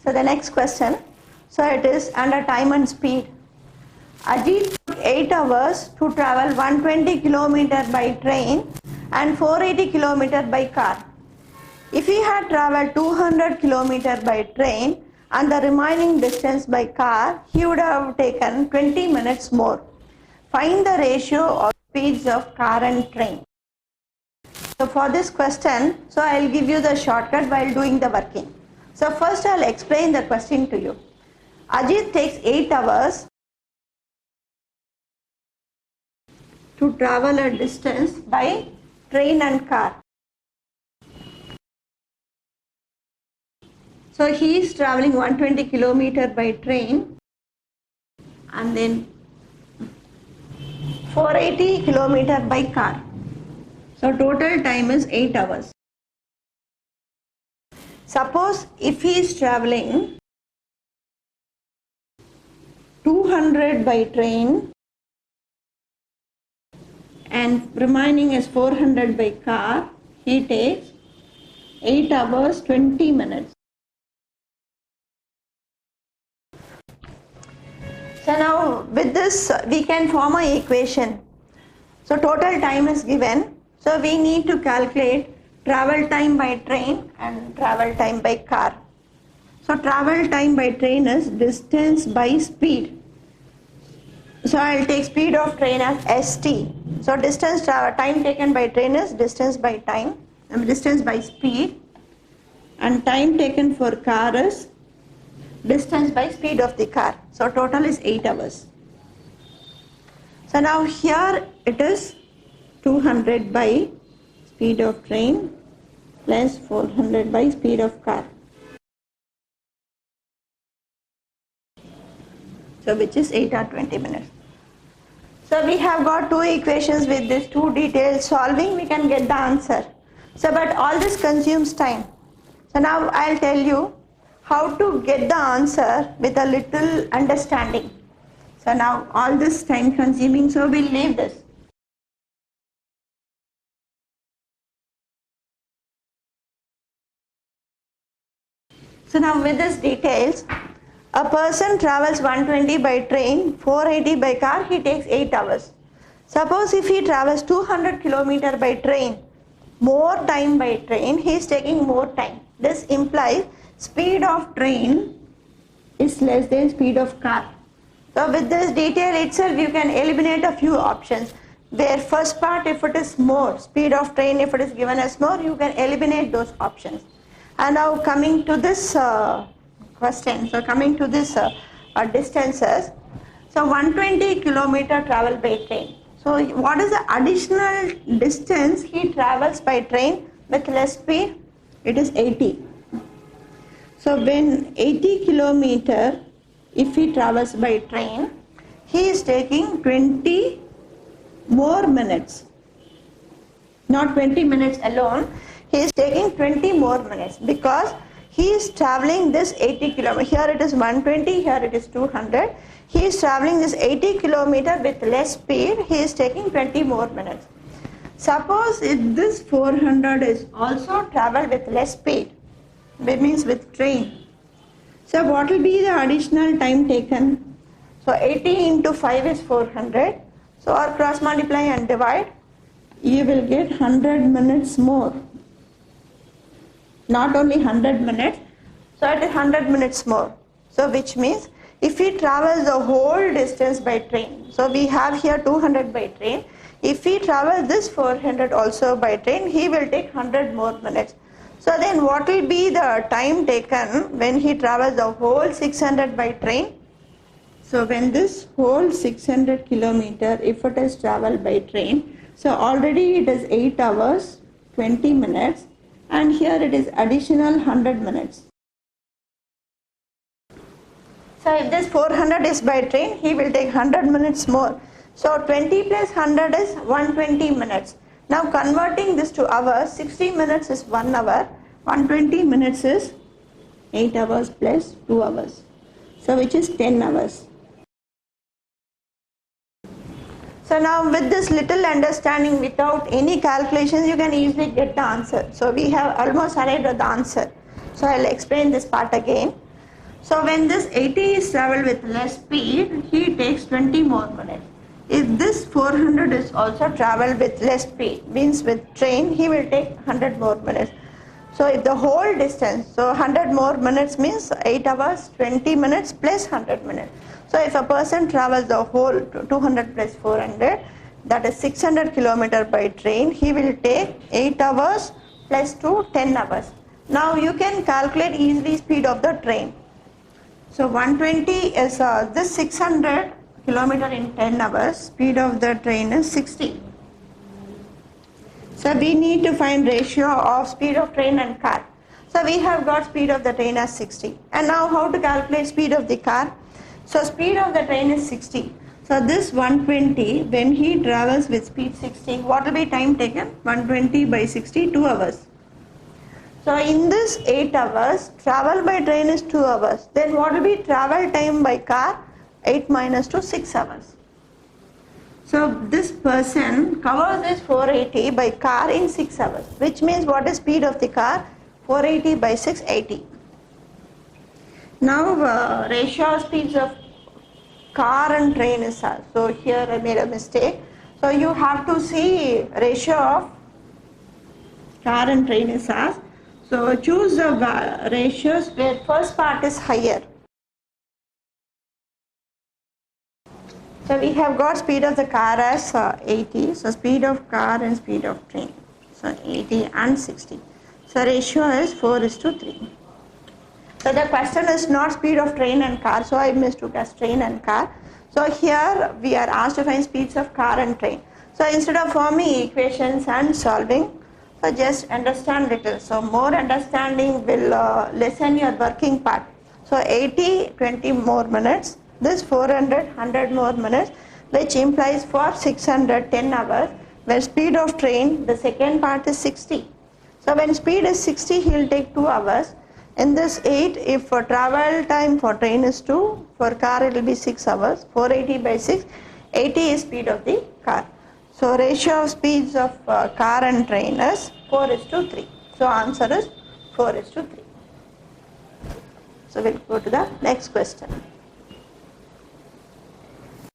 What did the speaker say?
So the next question, so it is under time and speed. Ajit took 8 hours to travel 120 km by train and 480 km by car. If he had traveled 200 km by train and the remaining distance by car, he would have taken 20 minutes more. Find the ratio of speeds of car and train. So for this question, so I will give you the shortcut while doing the working. So first I will explain the question to you. Ajit takes 8 hours to travel a distance by train and car. So he is traveling 120 km by train and then 480 km by car. So total time is 8 hours. Suppose if he is traveling 200 by train and remaining is 400 by car, he takes 8 hours 20 minutes. So now with this we can form an equation. So total time is given. So we need to calculate travel time by train and travel time by car. So travel time by train is distance by speed. So I will take speed of train as st. So time taken by train is distance by time, distance by speed, and time taken for car is distance by speed of the car. So total is 8 hours. So now here it is 200 by speed of train plus 400 by speed of car. So which is 8 or 20 minutes. So we have got two equations with these two detailed solving, we can get the answer. So but all this consumes time. So now I'll tell you how to get the answer with a little understanding. So now all this time consuming, so we'll leave this. So now with these details, a person travels 120 by train, 480 by car, he takes 8 hours. Suppose if he travels 200 km by train, more time by train, he is taking more time. This implies speed of train is less than speed of car. So with this detail itself you can eliminate a few options. Where first part, if it is more, speed of train if it is given as more, you can eliminate those options. And now coming to this question, so coming to this distances, so 120 km travel by train. So what is the additional distance he travels by train with less speed? It is 80. So when 80 km, if he travels by train, he is taking 20 more minutes. Not 20 minutes alone, he is taking 20 more minutes because he is traveling this 80 km. Here it is 120, here it is 200. He is traveling this 80 km with less speed, he is taking 20 more minutes. Suppose if this 400 is also traveled with less speed, that means with train. So what will be the additional time taken? So 80 into 5 is 400. So or cross multiply and divide, you will get 100 minutes more. Not only 100 minutes, so it is 100 minutes more. So which means if he travels the whole distance by train, so we have here 200 by train, if he travels this 400 also by train, he will take 100 more minutes. So then what will be the time taken when he travels the whole 600 by train? So when this whole 600 km, if it is traveled by train, so already it is 8 hours, 20 minutes, and here it is additional 100 minutes. So if this 400 is by train, he will take 100 minutes more. So 20 plus 100 is 120 minutes. Now converting this to hours, 60 minutes is 1 hour, 120 minutes is 8 hours plus 2 hours. So which is 10 hours. So now with this little understanding without any calculations you can easily get the answer. So we have almost arrived at the answer. So I will explain this part again. So when this 80 is traveled with less speed, he takes 20 more minutes. If this 400 is also traveled with less speed, means with train, he will take 100 more minutes. So if the whole distance, so 100 more minutes means 8 hours, 20 minutes plus 100 minutes. So if a person travels the whole 200 plus 400, that is 600 kilometer by train, he will take 8 hours plus 2, 10 hours. Now you can calculate easily speed of the train. So 120 is this 600 kilometer in 10 hours, speed of the train is 60. So we need to find ratio of speed of train and car. So we have got speed of the train as 60. And now how to calculate speed of the car? So speed of the train is 60. So this 120, when he travels with speed 60, what will be time taken? 120 by 60, 2 hours. So in this 8 hours, travel by train is 2 hours. Then what will be travel time by car? 8 minus 2, 6 hours. So this person covers this 480 by car in 6 hours, which means what is speed of the car? 480 by 6, 80. Now ratio of speeds of car and train is R. So here I made a mistake. So you have to see ratio of car and train is R. So choose the ratios where first part is higher. So we have got speed of the car as 80. So speed of car and speed of train. So 80 and 60. So ratio is 4:3. So the question is not speed of train and car. So I mistook as train and car. So here we are asked to find speeds of car and train. So instead of forming equations and solving, so just understand little. So more understanding will lessen your working part. So 80, 20 more minutes. This 400, 100 more minutes, which implies for 600, 10 hours. Where speed of train, the second part is 60. So when speed is 60, he will take 2 hours. In this 8, if for travel time for train is 2, for car it will be 6 hours. 480 by 6, 80 is speed of the car. So ratio of speeds of car and train is 4:3. So answer is 4:3. So we'll go to the next question.